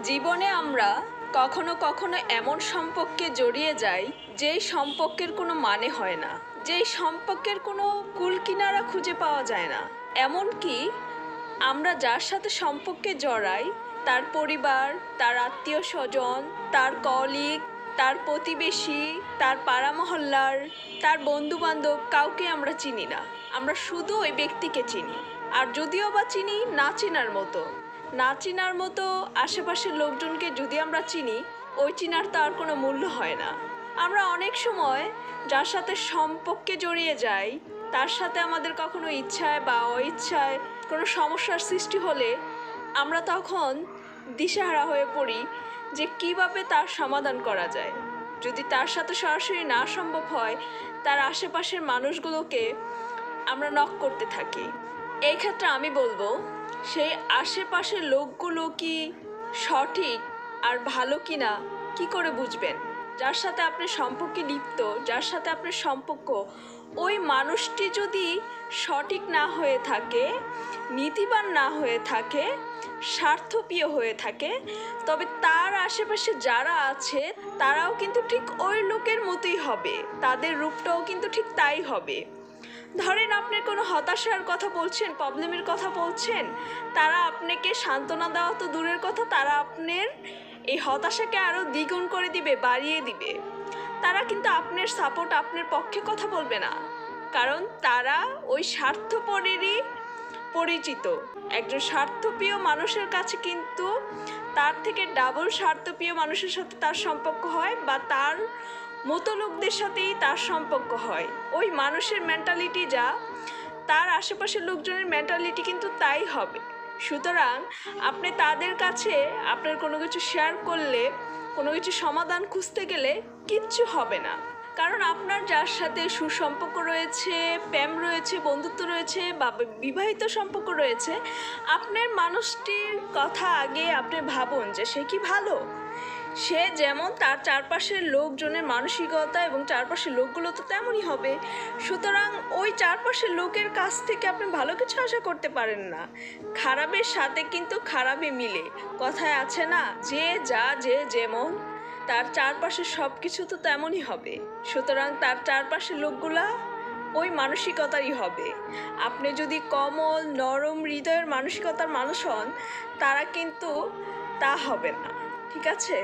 জীবনে আমরা কখনো কখনো এমন সম্পর্কে জড়িয়ে যাই যেই সম্পর্কের কোনো মানে হয় না, যেই সম্পর্কের কোনো কুলকিনারা খুঁজে পাওয়া যায় না। এমনকি আমরা যার সাথে সম্পর্কে জড়াই তার পরিবার, তার আত্মীয় স্বজন, তার কলিগ, তার প্রতিবেশী, তার পাড়া মহল্লার, তার বন্ধু বান্ধব কাউকে আমরা চিনি না। আমরা শুধু ওই ব্যক্তিকে চিনি, আর যদিও বা চিনি না চেনার মতো। না চেনার মতো আশেপাশের লোকজনকে যদি আমরা চিনি, ওই চিনার তো আর কোনো মূল্য হয় না। আমরা অনেক সময় যার সাথে সম্পর্কে জড়িয়ে যাই তার সাথে আমাদের কখনো ইচ্ছায় বা অইচ্ছায় কোনো সমস্যার সৃষ্টি হলে আমরা তখন দিশেহারা হয়ে পড়ি যে কিভাবে তার সমাধান করা যায়। যদি তার সাথে সরাসরি না সম্ভব হয়, তার আশেপাশের মানুষগুলোকে আমরা নক করতে থাকি। এই ক্ষেত্রে আমি বলবো, সেই আশেপাশের লোকগুলো কি সঠিক আর ভালো কিনা কি করে বুঝবেন? যার সাথে আপনার সম্পর্কে লিপ্ত, যার সাথে আপনার সম্পর্ক, ওই মানুষটি যদি সঠিক না হয়ে থাকে, নীতিবান না হয়ে থাকে, স্বার্থপ্রিয় হয়ে থাকে, তবে তার আশেপাশে যারা আছে তারাও কিন্তু ঠিক ওই লোকের মতোই হবে, তাদের রূপটাও কিন্তু ঠিক তাই হবে। ধরেন আপনি কোনো হতাশার কথা বলছেন, প্রবলেমের কথা বলছেন, তারা আপনাকে সান্ত্বনা দেওয়া তো দূরের কথা, তারা আপনার এই হতাশাকে আরও দ্বিগুণ করে দিবে, বাড়িয়ে দিবে। তারা কিন্তু আপনার সাপোর্ট, আপনার পক্ষে কথা বলবে না, কারণ তারা ওই স্বার্থপরেরই পরিচিত। একজন স্বার্থপ্রিয় মানুষের কাছে কিন্তু তার থেকে ডাবল স্বার্থপ্রিয় মানুষের সাথে তার সম্পর্ক হয়, বা তার মতো লোকদের সাথেই তার সম্পর্ক হয়। ওই মানুষের মেন্টালিটি যা, তার আশেপাশের লোকজনের মেন্টালিটি কিন্তু তাই হবে। সুতরাং আপনি তাদের কাছে আপনার কোনো কিছু শেয়ার করলে, কোনো কিছু সমাধান খুঁজতে গেলে কিচ্ছু হবে না, কারণ আপনার যার সাথে সুসম্পর্ক রয়েছে, প্রেম রয়েছে, বন্ধুত্ব রয়েছে বা বিবাহিত সম্পর্ক রয়েছে, আপনার মানুষটির কথা আগে আপনি ভাবুন যে সে কি ভালো, সে যেমন তার চারপাশের লোকজনের মানসিকতা এবং চারপাশের লোকগুলো তো তেমনই হবে। সুতরাং ওই চারপাশের লোকের কাছ থেকে আপনি ভালো কিছু আশা করতে পারেন না। খারাপের সাথে কিন্তু খারাপই মিলে, কথায় আছে না, যে যা যে যেমন, তার চারপাশের সব কিছু তো তেমনই হবে। সুতরাং তার চারপাশের লোকগুলা ওই মানসিকতারই হবে। আপনি যদি কোমল নরম হৃদয়ের মানসিকতার মানুষ হন, তারা কিন্তু তা হবে না, ঠিক আছে?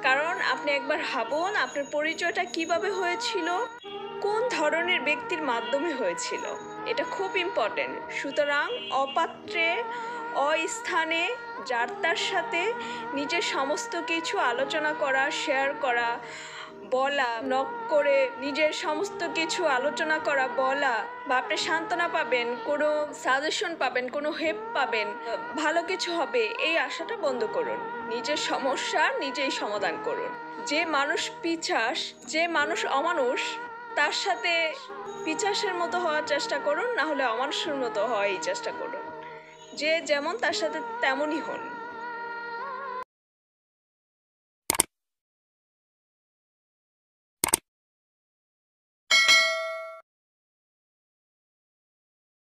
কারণ আপনি একবার ভাবুন আপনার পরিচয়টা কিভাবে হয়েছিল, কোন ধরনের ব্যক্তির মাধ্যমে হয়েছিল, এটা খুব ইম্পর্টেন্ট। সুতরাং অপাত্রে, অস্থানে যার তার সাথে নিজের সমস্ত কিছু আলোচনা করা, শেয়ার করা, বলা, নক করে নিজের সমস্ত কিছু আলোচনা করা, বলা, বা আপনি সান্ত্বনা পাবেন, কোনো সাজেশন পাবেন, কোনো হেল্প পাবেন, ভালো কিছু হবে, এই আশাটা বন্ধ করুন। নিজের সমস্যা নিজেই সমাধান করুন। যে মানুষ পিছাস, যে মানুষ অমানুষ, তার সাথে পিছাসের মতো হওয়ার চেষ্টা করুন, না হলে অমানুষের মতো হওয়ারই চেষ্টা করুন। যে যেমন তার সাথে তেমনই হন।